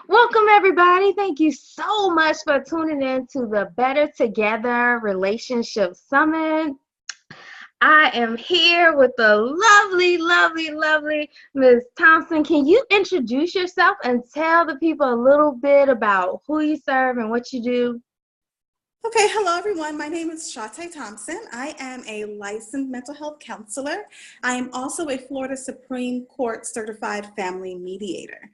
Welcome, everybody. Thank you so much for tuning in to the Better Together Relationship Summit. I am here with the lovely Ms. Thompson. Can you introduce yourself and tell the people a little bit about who you serve and what you do? Okay, hello everyone. My name is Chaute Thompson. I am a licensed mental health counselor. I am also a Florida Supreme Court certified family mediator.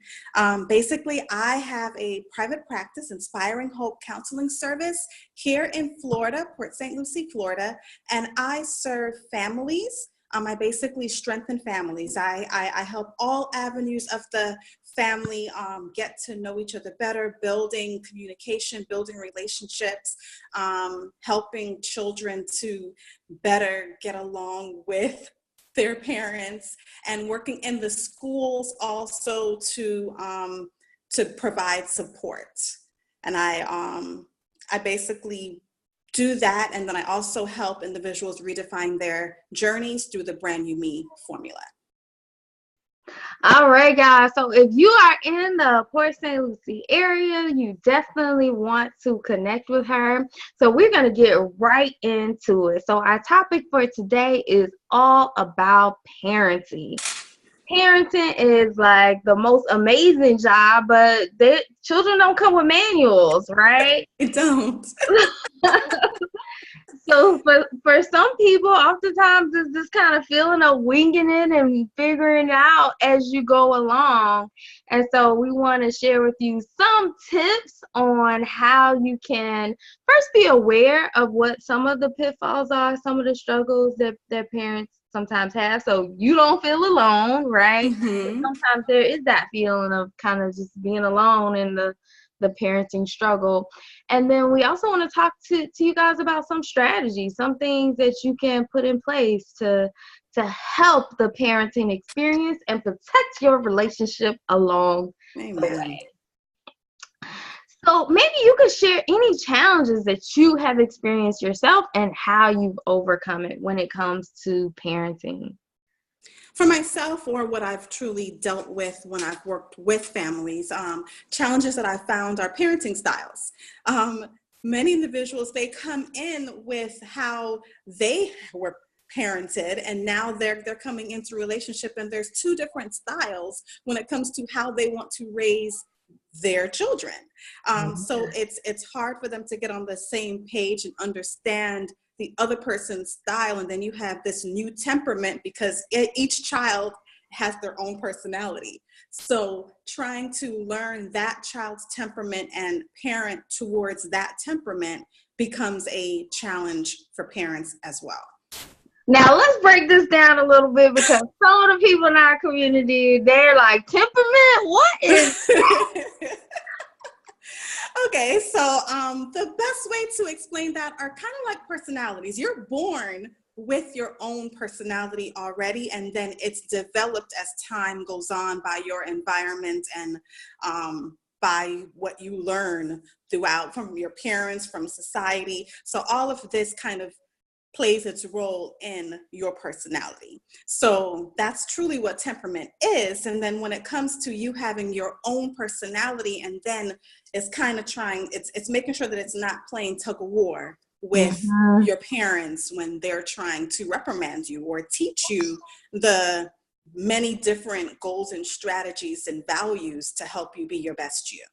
Basically, I have a private practice, Inspiring Hope Counseling Service here in Florida, Port St. Lucie, Florida, and I serve families. I basically strengthen families. I help all avenues of the family get to know each other better, building communication, building relationships, helping children to better get along with their parents, and working in the schools also to provide support. And I basically do that, and then I also help individuals redefine their journeys through the Brand New Me formula. All right, guys. So if you are in the Port St. Lucie area, you definitely want to connect with her. So we're going to get right into it. So our topic for today is all about parenting. Parenting is like the most amazing job, but children don't come with manuals, right? It don't. So for some people, oftentimes it's this kind of feeling of winging it and figuring it out as you go along. And so we want to share with you some tips on how you can first be aware of what some of the pitfalls are, some of the struggles that their parents sometimes have, so you don't feel alone, right? Mm-hmm. Sometimes there is that feeling of kind of just being alone in the parenting struggle. And then we also want to talk to you guys about some strategies, some things that you can put in place to help the parenting experience and protect your relationship along the way. So maybe you could share any challenges that you have experienced yourself and how you've overcome it when it comes to parenting. For myself, or what I've truly dealt with when I've worked with families, challenges that I found are parenting styles. Many individuals, they come in with how they were parented, and now they're coming into a relationship, and there's two different styles when it comes to how they want to raise their children. So it's hard for them to get on the same page and understand the other person's style, and then you have this new temperament because each child has their own personality. So trying to learn that child's temperament and parent towards that temperament becomes a challenge for parents as well. Now let's break this down a little bit, because some of the people in our community, they're like, temperament? What is that? Okay, so the best way to explain that are kind of like personalities. You're born with your own personality already, and then it's developed as time goes on by your environment and by what you learn throughout from your parents, from society. So all of this kind of plays its role in your personality. So that's truly what temperament is. And then when it comes to you having your own personality, and then it's kind of it's making sure that it's not playing tug of war with your parents when they're trying to reprimand you or teach you the many different goals and strategies and values to help you be your best you.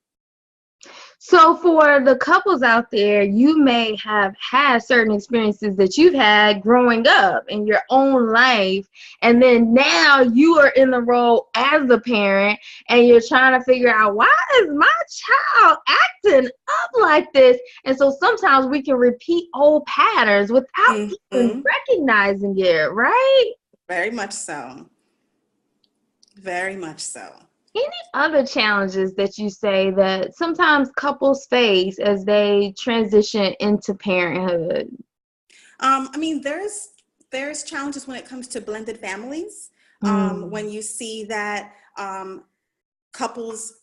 So for the couples out there, you may have had certain experiences that you've had growing up in your own life, and then now you are in the role as a parent, and you're trying to figure out, why is my child acting up like this? And so sometimes we can repeat old patterns without even recognizing it, right? Very much so. Very much so. Any other challenges that you say that sometimes couples face as they transition into parenthood? I mean, there's challenges when it comes to blended families. When you see that couples,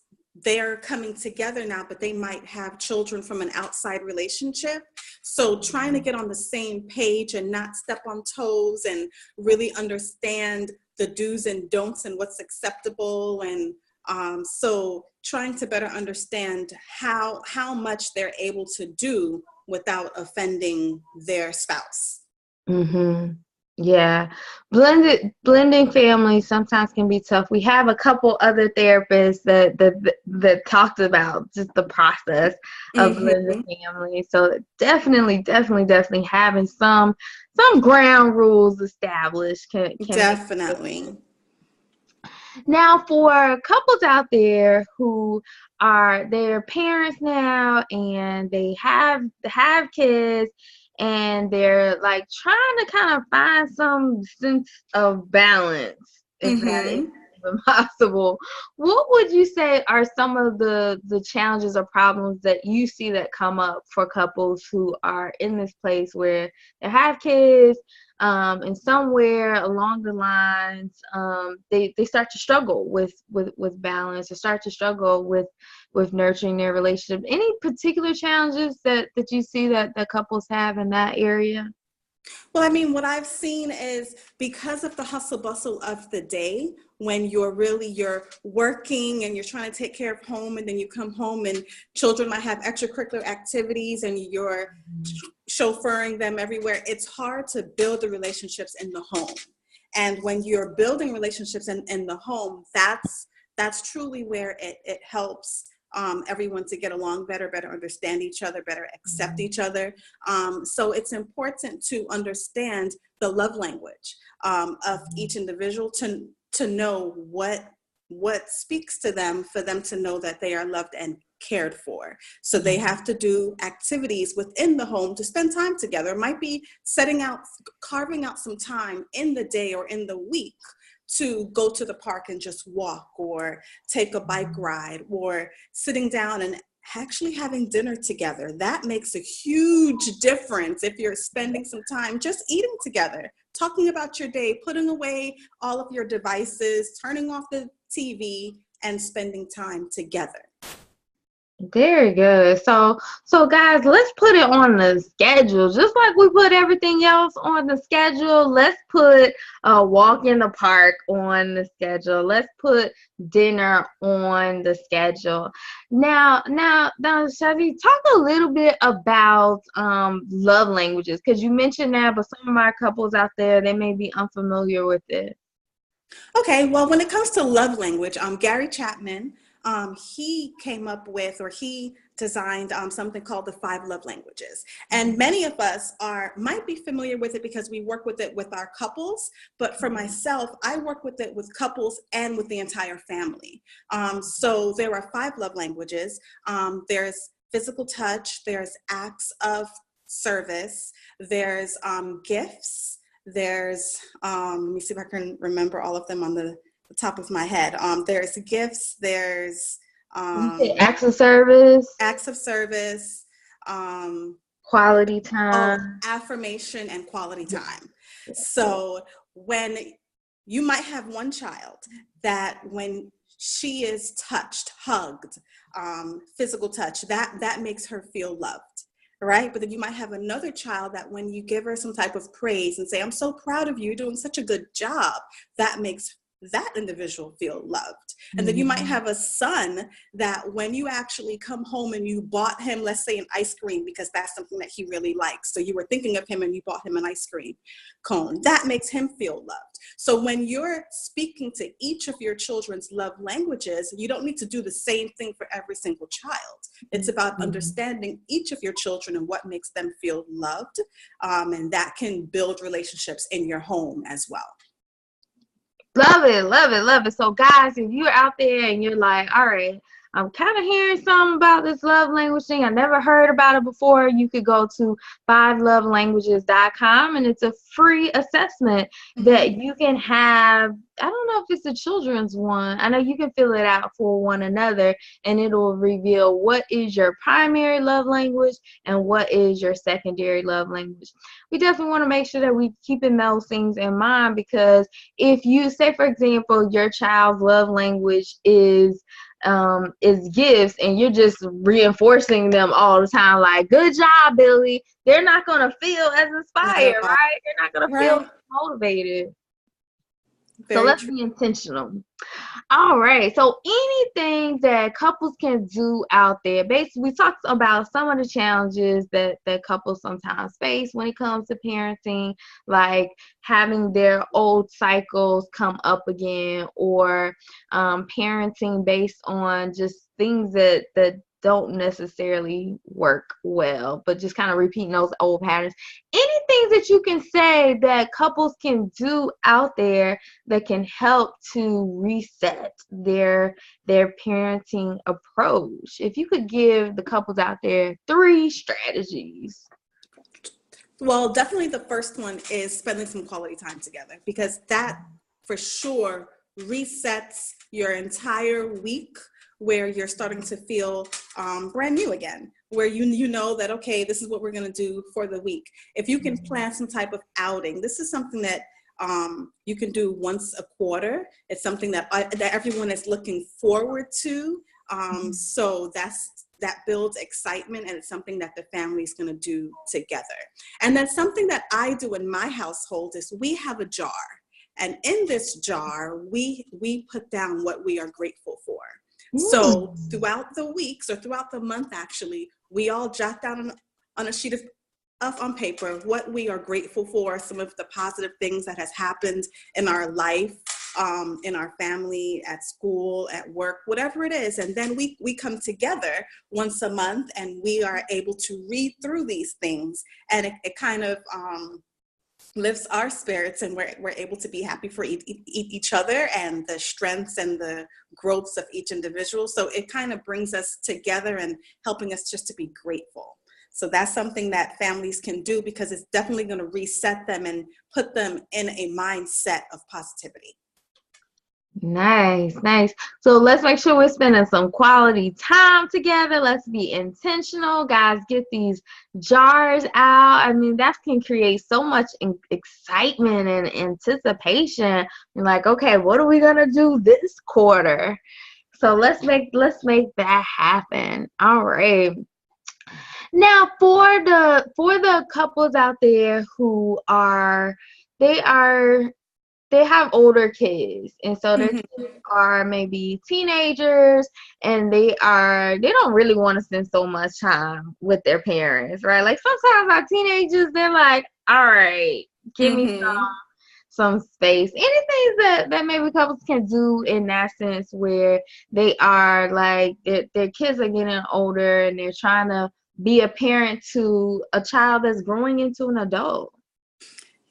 they're coming together now, but they might have children from an outside relationship. So trying to get on the same page and not step on toes and really understand the do's and don'ts and what's acceptable and So trying to better understand how much they're able to do without offending their spouse. Mm-hmm. Yeah, blending families sometimes can be tough. We have a couple other therapists that talked about just the process of blending Mm-hmm. families. So definitely having some ground rules established can make a Definitely. difference. Now, for couples out there who are their parents now and they have kids and they're like trying to kind of find some sense of balance, if that is Mm-hmm. even possible, what would you say are some of the challenges or problems that you see that come up for couples who are in this place where they have kids, and somewhere along the lines, they start to struggle with balance, or start to struggle with nurturing their relationship? Any particular challenges that you see that couples have in that area? Well, I mean, what I've seen is because of the hustle bustle of the day, when you're working and you're trying to take care of home, and then you come home and children might have extracurricular activities and you're chauffeuring them everywhere, it's hard to build the relationships in the home. And when you're building relationships in the home, that's truly where it helps everyone to get along better understand each other, better accept each other. So it's important to understand the love language of each individual, to know what speaks to them, for them to know that they are loved and cared for. So they have to do activities within the home to spend time together. It might be carving out some time in the day or in the week to go to the park and just walk, or take a bike ride, or sitting down and actually having dinner together. That makes a huge difference if you're spending some time just eating together, talking about your day, putting away all of your devices, turning off the TV, and spending time together. Very good. So guys, let's put it on the schedule. Just like we put everything else on the schedule, let's put a walk in the park on the schedule. Let's put dinner on the schedule. Now, Shavi, talk a little bit about love languages, because you mentioned that, but some of our couples out there, they may be unfamiliar with it. Okay, well, when it comes to love language, Gary Chapman, he came up with, or he designed something called the 5 love languages. And many of us might be familiar with it because we work with it with our couples. But for myself, I work with it with couples and with the entire family. So there are 5 love languages. There's physical touch, there's acts of service, there's gifts, there's, let me see if I can remember all of them on the top of my head. There's gifts, there's Acts of service, acts of service, quality time. affirmation, and quality time. So when you might have one child that when she is touched, hugged, physical touch, that makes her feel loved. Right? But then you might have another child that when you give her some type of praise and say, I'm so proud of you, you're doing such a good job, that makes that individual feel loved. And then you might have a son that when you actually come home and you bought him, let's say, an ice cream, because that's something that he really likes. So you were thinking of him and you bought him an ice cream cone. That makes him feel loved. So when you're speaking to each of your children's love languages, you don't need to do the same thing for every single child. It's about understanding each of your children and what makes them feel loved. And that can build relationships in your home as well. Love it, love it, love it. So guys, if you're out there and you're like, all right, I'm kind of hearing something about this love language thing, I never heard about it before, you could go to 5lovelanguages.com, and it's a free assessment that you can have. I don't know if it's a children's one. I know you can fill it out for one another, and it'll reveal what is your primary love language and what is your secondary love language. We definitely want to make sure that we keeping those things in mind, because if you say, for example, your child's love language is gifts, and you're just reinforcing them all the time, like, good job, Billy, they're not going to feel as Not at inspired, all. right? They're not going to feel Right. motivated. So Very let's true. be intentional. All right. So anything that couples can do out there. Basically, we talked about some of the challenges that couples sometimes face when it comes to parenting, like having their old cycles come up again, or parenting based on just things that don't necessarily work well, but just kind of repeating those old patterns. Anything that you can say that couples can do out there that can help to reset their parenting approach. If you could give the couples out there 3 strategies. Well, definitely the first one is spending some quality time together, because that for sure resets your entire week, where you're starting to feel brand new again, where you know that, okay, this is what we're going to do for the week. If you can plan some type of outing, this is something that you can do once a quarter. It's something that everyone is looking forward to. So that builds excitement, and it's something that the family is going to do together. And then something that I do in my household is we have a jar. And in this jar, we put down what we are grateful for. So throughout the weeks, or throughout the month, actually, we all jot down on a sheet of on paper what we are grateful for, some of the positive things that has happened in our life, in our family, at school, at work, whatever it is. And then we come together once a month, and we are able to read through these things, and it kind of lifts our spirits, and we're able to be happy for each other, and the strengths and the growths of each individual. So it kind of brings us together and helping us just to be grateful. So that's something that families can do, because it's definitely going to reset them and put them in a mindset of positivity. Nice, nice. So let's make sure we're spending some quality time together. Let's be intentional, guys. Get these jars out. I mean, that can create so much excitement and anticipation. You're like, okay, what are we gonna do this quarter? So let's make that happen. All right. Now, for the couples out there who they are they have older kids, and so their Mhm. kids are maybe teenagers, and they don't really want to spend so much time with their parents, right? Like sometimes our teenagers, they're like, all right, give me Mhm. some space. Anything that maybe couples can do in that sense, where they are like their kids are getting older, and they're trying to be a parent to a child that's growing into an adult.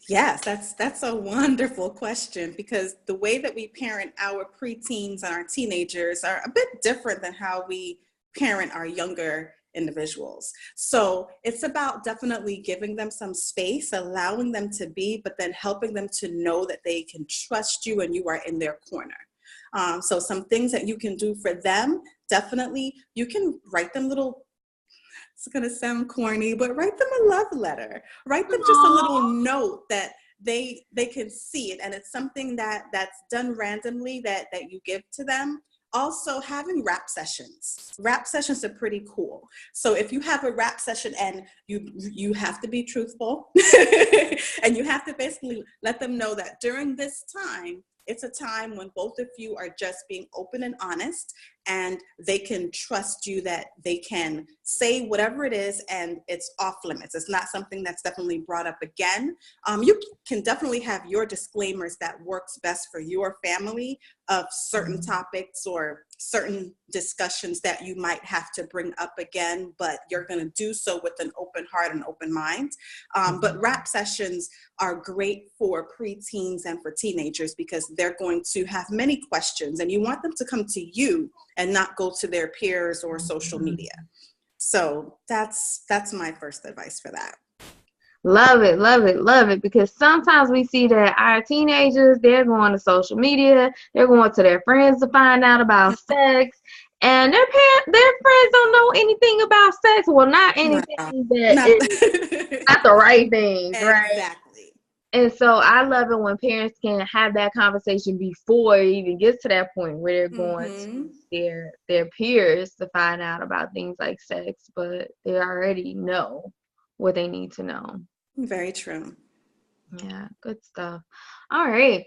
Yes, that's a wonderful question, because the way that we parent our preteens and our teenagers are a bit different than how we parent our younger individuals. So it's about definitely giving them some space, allowing them to be, but then helping them to know that they can trust you and you are in their corner. So some things that you can do for them, definitely, you can write them little, it's going to sound corny, but write them a love letter. Write them just a little Aww. note that they can see it, and it's something that's done randomly that you give to them. Also, having rap sessions. Rap sessions are pretty cool. So if you have a rap session, and you have to be truthful, and you have to basically let them know that during this time, it's a time when both of you are just being open and honest, and they can trust you that they can say whatever it is, and it's off limits. It's not something that's definitely brought up again. You can definitely have your disclaimers that works best for your family, of certain topics or certain discussions that you might have to bring up again, but you're going to do so with an open heart and open mind. But rap sessions are great for preteens and for teenagers, because they're going to have many questions, and you want them to come to you and not go to their peers or social media. So that's my first advice for that. Love it, love it, love it. Because sometimes we see that our teenagers, they're going to social media, they're going to their friends to find out about sex, and their friends don't know anything about sex. Well, not No, anything that not is not the right things, right? exactly. And so I love it when parents can have that conversation before it even gets to that point where they're going to Mm-hmm. their peers to find out about things like sex, but they already know what they need to know. Very true. Yeah, good stuff. All right.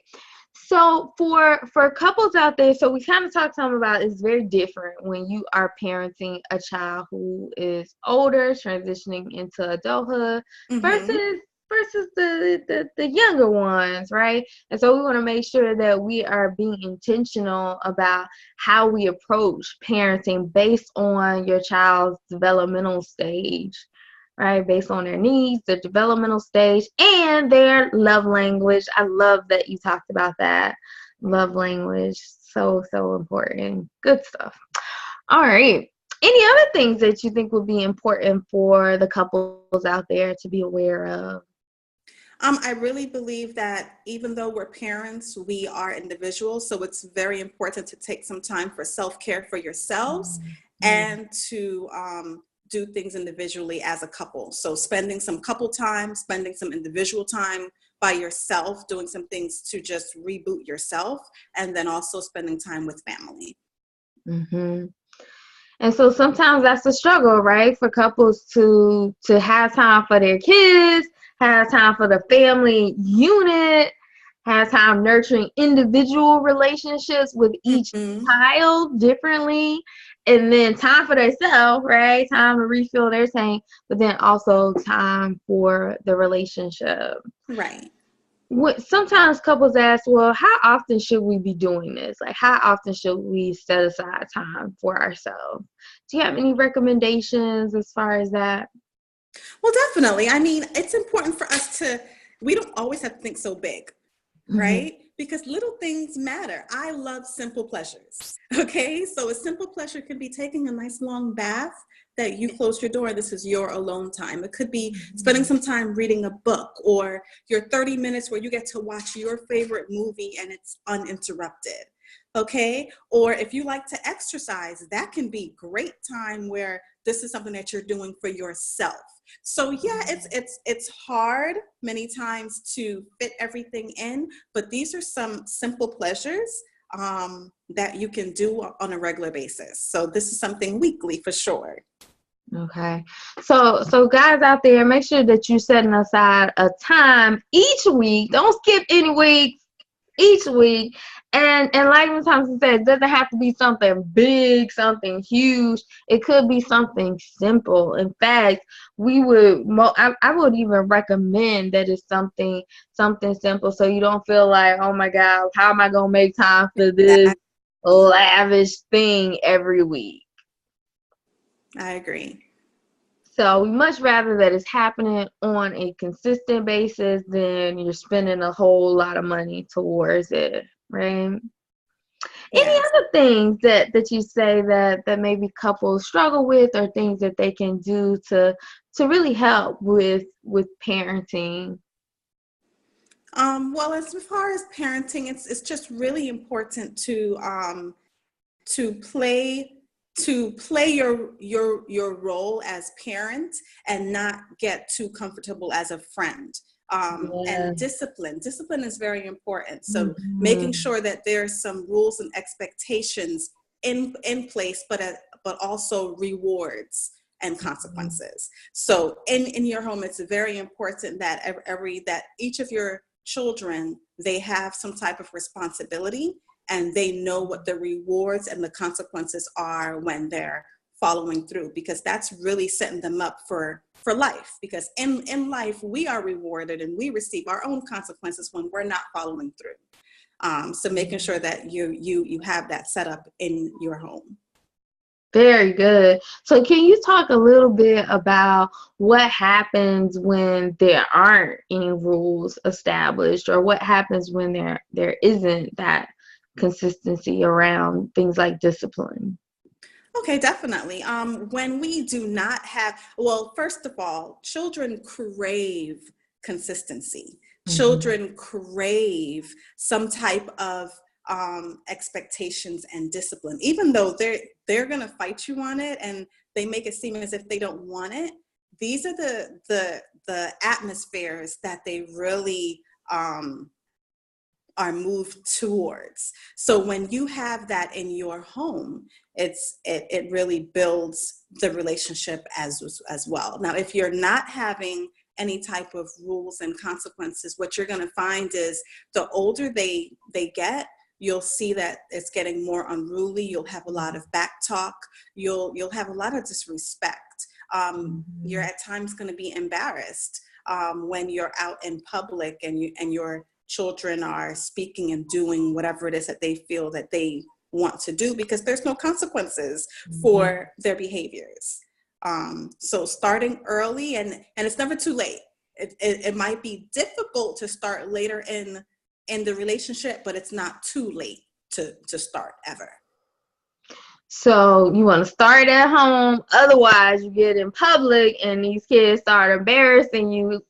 So for couples out there, so we kind of talked some about it's very different when you are parenting a child who is older, transitioning into adulthood, Mm-hmm. versus the younger ones, right? And so we want to make sure that we are being intentional about how we approach parenting based on your child's developmental stage, right? Based on their needs, their developmental stage, and their love language. I love that you talked about that. Love language. So, so important. Good stuff. All right. Any other things that you think would be important for the couples out there to be aware of? I really believe that even though we're parents, we are individuals. So it's very important to take some time for self-care for yourselves Mm-hmm. and to do things individually as a couple. So spending some couple time, spending some individual time by yourself, doing some things to just reboot yourself, and then also spending time with family. Mm-hmm. And so sometimes that's a struggle, right? For couples to have time for their kids, have time for the family unit, have time nurturing individual relationships with each Mm-hmm. child differently, and then time for themselves, right? Time to refill their tank, but then also time for the relationship. Right. Sometimes couples ask, well, how often should we be doing this? Like, how often should we set aside time for ourselves? Do you have any recommendations as far as that? Well, definitely. I mean, it's important for us to, we don't always have to think so big, Hmm. right? Because little things matter. I love simple pleasures. Okay. So a simple pleasure could be taking a nice long bath that you close your door. This is your alone time. It could be spending some time reading a book or your 30 minutes where you get to watch your favorite movie and it's uninterrupted. Okay. Or if you like to exercise, that can be great time where this is something that you're doing for yourself. So yeah, it's hard many times to fit everything in, but these are some simple pleasures that you can do on a regular basis. So this is something weekly for sure. Okay. So guys out there, make sure that you're setting aside a time each week. Don't skip any week. Each week. And like Ms. Thompson said, it doesn't have to be something big, something huge. It could be something simple. In fact, I would even recommend that it's something simple, so you don't feel like, oh my God, how am I gonna make time for this That lavish thing every week? I agree. So we much rather that it's happening on a consistent basis than you're spending a whole lot of money towards it, right? Any Yes. other things that you say that maybe couples struggle with, or things that they can do to really help with parenting? Well, as far as parenting, it's just really important to play your role as parent and not get too comfortable as a friend. Yeah. And discipline is very important. So making Mhm. sure that there's some rules and expectations in place, but also rewards and consequences. So in your home, it's very important that every that each of your children, they have some type of responsibility and they know what the rewards and the consequences are when they're following through, because that's really setting them up for life, because in life we are rewarded and we receive our own consequences when we're not following through. So making sure that you have that set up in your home. Very good. So can you talk a little bit about what happens when there aren't any rules established, or what happens when there isn't that consistency around things like discipline? Okay, definitely. When we do not have, well, first of all, children crave consistency. Mhm. Children crave some type of expectations and discipline, even though they're going to fight you on it and they make it seem as if they don't want it. These are the atmospheres that they really are moved towards. So when you have that in your home, it really builds the relationship as well. Now, if you're not having any type of rules and consequences, what you're going to find is the older they get, you'll see that it's getting more unruly. You'll have a lot of back talk. You'll have a lot of disrespect. You're at times going to be embarrassed when you're out in public and your children are speaking and doing whatever it is that they feel that they want to do, because there's no consequences for their behaviors. So starting early, and it's never too late. It might be difficult to start later in the relationship, but it's not too late to start ever. So you want to start at home, otherwise you get in public and these kids start embarrassing you.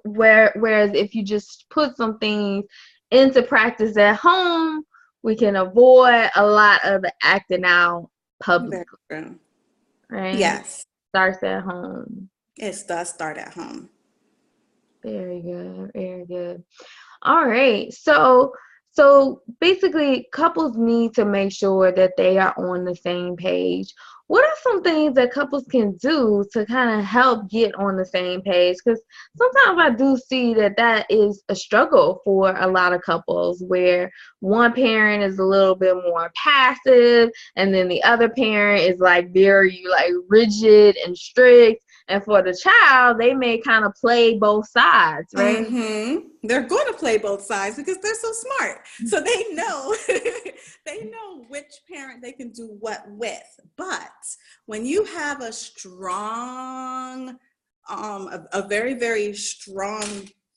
Whereas if you just put some things into practice at home, we can avoid a lot of the acting out publicly. Right? Yes. Starts at home. It does start at home. Very good. Very good. All right. So basically, couples need to make sure that they are on the same page. What are some things that couples can do to kind of help get on the same page? Because sometimes I do see that is a struggle for a lot of couples, where one parent is a little bit more passive, and then the other parent is like very like rigid and strict. And for the child, they may kind of play both sides, right? Mm-hmm. They're going to play both sides because they're so smart. So they know they know which parent they can do what with. But when you have a strong, a very, very strong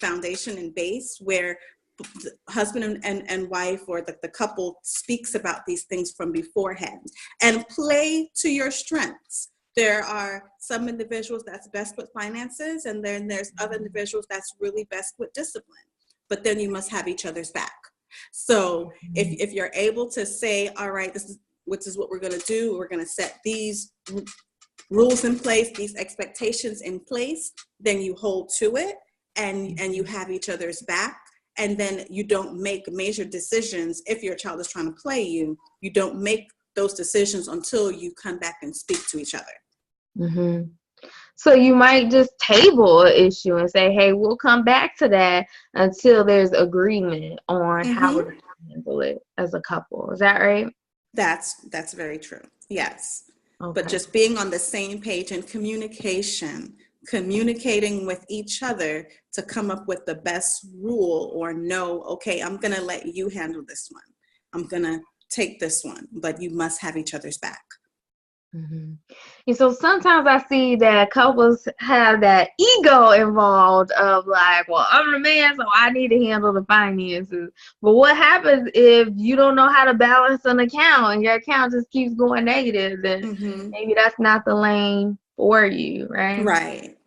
foundation and base where the husband and wife, or the couple, speaks about these things from beforehand and play to your strengths. There are some individuals that's best with finances, and then there's other individuals that's really best with discipline. But then you must have each other's back. So if you're able to say, all right, this is what we're going to do. We're going to set these rules in place, these expectations in place, then you hold to it, and you have each other's back. And then you don't make major decisions. If your child is trying to play you, you don't make those decisions until you come back and speak to each other. Mm-hmm. So you might just table an issue and say, hey, we'll come back to that until there's agreement on how we're going to handle it as a couple. Is that right? That's very true. Yes. Okay. But just being on the same page and communicating with each other to come up with the best rule, or no, okay, I'm going to let you handle this one. I'm going to take this one, but you must have each other's back. Mm-hmm. And so sometimes I see that couples have that ego involved of like, well, I'm the man, so I need to handle the finances. But what happens if you don't know how to balance an account and your account just keeps going negative? Then maybe that's not the lane for you, right? Right.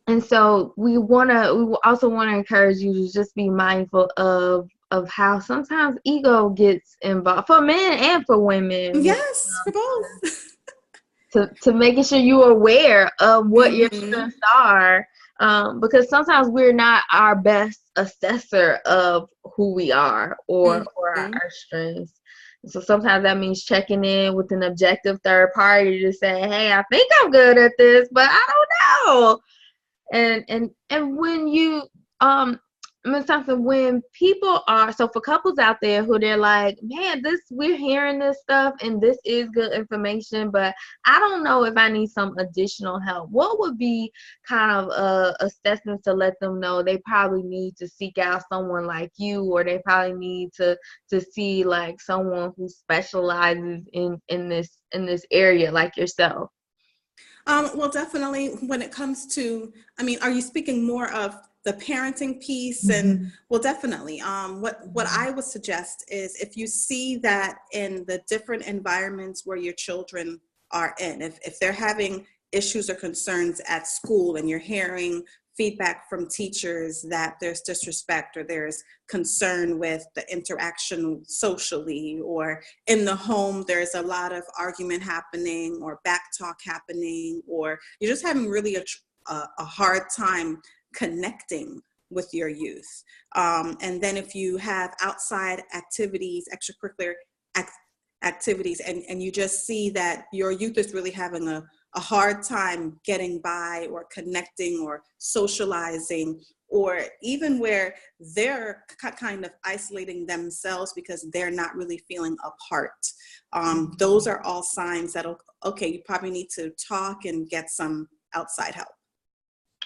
And so we also want to encourage you to just be mindful of how sometimes ego gets involved for men and for women. Yes, for both. To making sure you're aware of what your strengths are, because sometimes we're not our best assessor of who we are or our strengths. So sometimes that means checking in with an objective third party to say, hey, I think I'm good at this, but I don't know. And when you Ms. Thompson, when people are, so for couples out there who they're like, man, we're hearing this stuff and this is good information, but I don't know if I need some additional help. What would be kind of a assessment to let them know they probably need to seek out someone like you, or they probably need to see like someone who specializes in this area like yourself? Well, definitely when it comes to, are you speaking more of the parenting piece? And well, definitely. What I would suggest is, if you see that in the different environments where your children are in, if they're having issues or concerns at school and you're hearing feedback from teachers that there's disrespect or there's concern with the interaction socially, or in the home there's a lot of argument happening or back talk happening, or you're just having really a hard time connecting with your youth. And then if you have outside activities, extracurricular activities, and you just see that your youth is really having a a hard time getting by or connecting or socializing, or even where they're kind of isolating themselves because they're not really feeling a part. Those are all signs that, okay, you probably need to talk and get some outside help.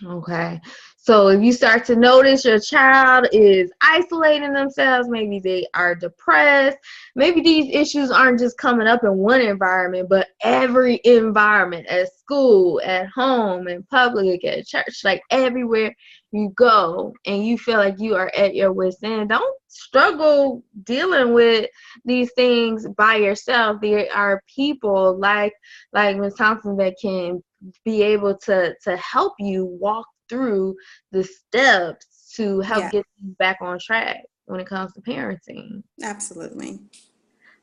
Okay. So if you start to notice your child is isolating themselves, maybe they are depressed, maybe these issues aren't just coming up in one environment, but every environment, at school, at home, in public, at church, like everywhere you go and you feel like you are at your wit's end, don't struggle dealing with these things by yourself. There are people like Ms. Thompson that can be able to help you walk through the steps to help get you back on track when it comes to parenting. Absolutely.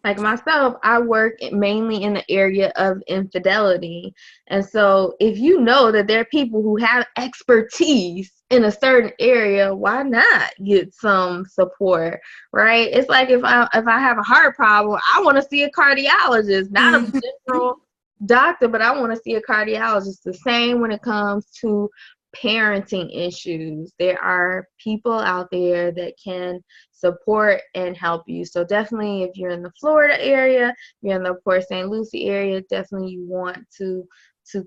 Like myself, I work mainly in the area of infidelity. And so if you know that there are people who have expertise in a certain area, why not get some support, right? It's like if I have a heart problem, I want to see a cardiologist, not a general doctor, but I want to see a cardiologist. The same when it comes to parenting issues. There are people out there that can support and help you. So definitely if you're in the Florida area, you're in the Port St. Lucie area, definitely you want to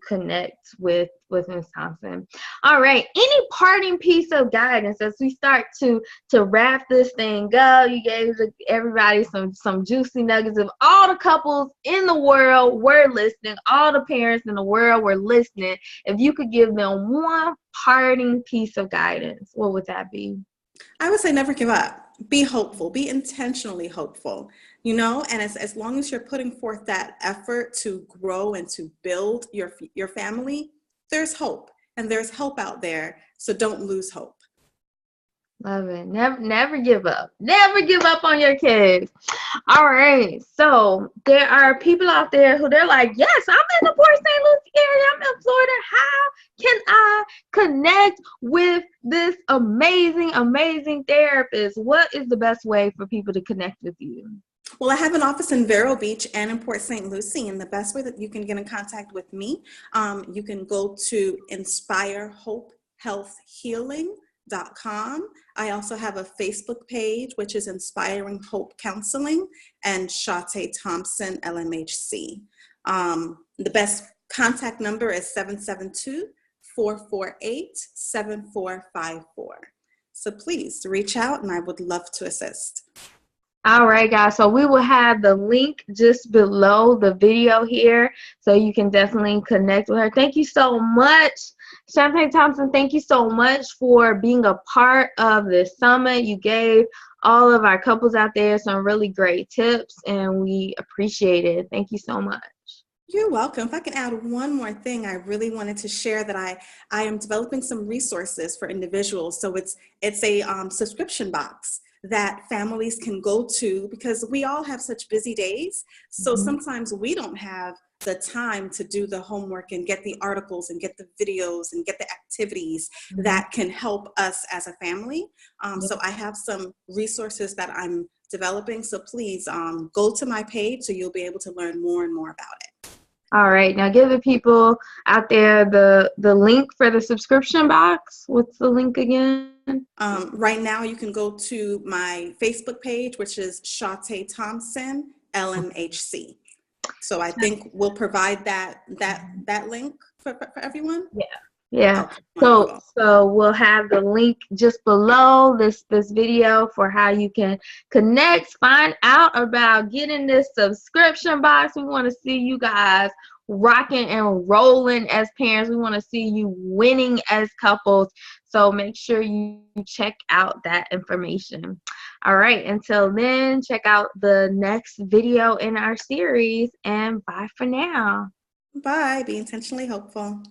connect with Ms. Thompson. All right, any parting piece of guidance as we start to wrap this thing up? You gave everybody some juicy nuggets. Of all the couples in the world were listening, all the parents in the world were listening, if you could give them one parting piece of guidance, what would that be? I would say never give up. Be hopeful. Be intentionally hopeful. And as long as you're putting forth that effort to grow and to build your family, there's hope, and there's hope out there. So don't lose hope. Love it. Never give up. Never give up on your kids. All right. So there are people out there who they're like, yes, I'm in the Port St. Lucie area. I'm in Florida. How can I connect with this amazing, amazing therapist? What is the best way for people to connect with you? Well, I have an office in Vero Beach and in Port St. Lucie, and the best way that you can get in contact with me, you can go to InspireHopeHealthHealing.com. I also have a Facebook page, which is Inspiring Hope Counseling, and Chaute Thompson, LMHC. The best contact number is 772-448-7454. So please reach out, and I would love to assist. All right, guys. So we will have the link just below the video here, so you can definitely connect with her. Thank you so much, Chaute Thompson. Thank you so much for being a part of this summit. You gave all of our couples out there some really great tips, and we appreciate it. Thank you so much. You're welcome. If I can add one more thing, I really wanted to share that I am developing some resources for individuals. So it's a subscription box that families can go to, because we all have such busy days. So sometimes we don't have the time to do the homework and get the articles and get the videos and get the activities that can help us as a family. So I have some resources that I'm developing. So please go to my page so you'll be able to learn more and more about it. All right, now give the people out there the link for the subscription box. What's the link again? Right now you can go to my Facebook page, which is Chaute Thompson, LMHC. So I think we'll provide that link for everyone. Yeah. Okay, so we'll have the link just below this video for how you can connect, find out about getting this subscription box. We want to see you guys rocking and rolling as parents. We want to see you winning as couples. So make sure you check out that information. All right, until then, check out the next video in our series, and bye for now. Bye. Be intentionally hopeful.